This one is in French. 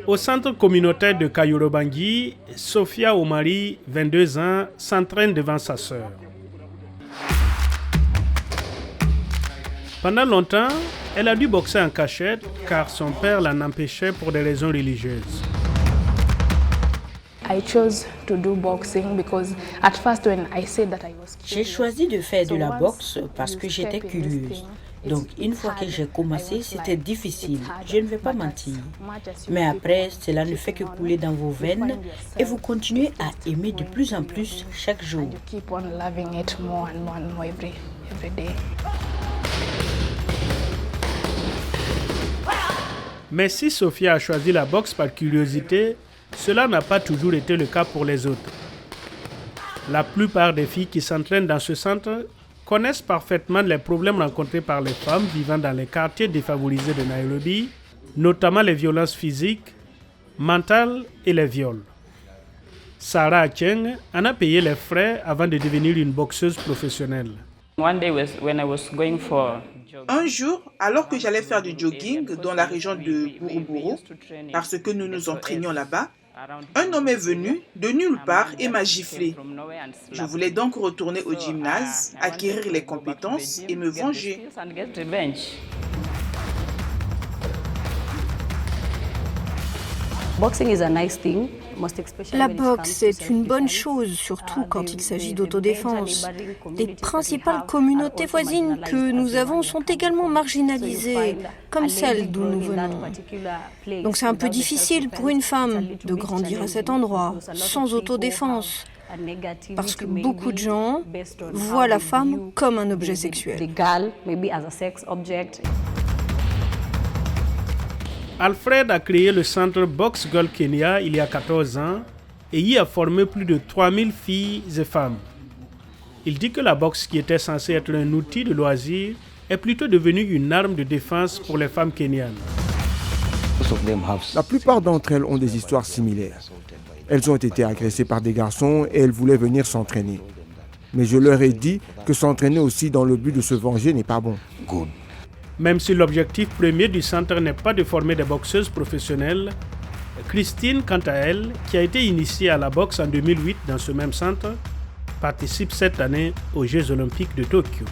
Au centre communautaire de Kayorobangi, Sophia Omari, 22 ans, s'entraîne devant sa sœur. Pendant longtemps, elle a dû boxer en cachette car son père l'en empêchait pour des raisons religieuses. J'ai choisi de faire de la boxe parce que j'étais curieuse. Donc, une fois que j'ai commencé, c'était difficile, je ne vais pas mentir. Mais après, cela ne fait que couler dans vos veines et vous continuez à aimer de plus en plus chaque jour. Mais si Sophia a choisi la boxe par curiosité, cela n'a pas toujours été le cas pour les autres. La plupart des filles qui s'entraînent dans ce centre connaissent parfaitement les problèmes rencontrés par les femmes vivant dans les quartiers défavorisés de Nairobi, notamment les violences physiques, mentales et les viols. Sarah Acheng en a payé les frais avant de devenir une boxeuse professionnelle. Un jour, alors que j'allais faire du jogging dans la région de Buruburu, parce que nous nous entraînions là-bas, un homme est venu de nulle part et m'a giflé. Je voulais donc retourner au gymnase, acquérir les compétences et me venger. La boxe est une bonne chose, surtout quand il s'agit d'autodéfense. Les principales communautés voisines que nous avons sont également marginalisées, comme celle d'où nous venons. Donc c'est un peu difficile pour une femme de grandir à cet endroit, sans autodéfense, parce que beaucoup de gens voient la femme comme un objet sexuel. Alfred a créé le centre Box Girl Kenya il y a 14 ans et y a formé plus de 3000 filles et femmes. Il dit que la boxe, qui était censée être un outil de loisir, est plutôt devenue une arme de défense pour les femmes kenyanes. La plupart d'entre elles ont des histoires similaires. Elles ont été agressées par des garçons et elles voulaient venir s'entraîner. Mais je leur ai dit que s'entraîner aussi dans le but de se venger n'est pas bon. Même si l'objectif premier du centre n'est pas de former des boxeuses professionnelles, Christine, quant à elle, qui a été initiée à la boxe en 2008 dans ce même centre, participe cette année aux Jeux Olympiques de Tokyo.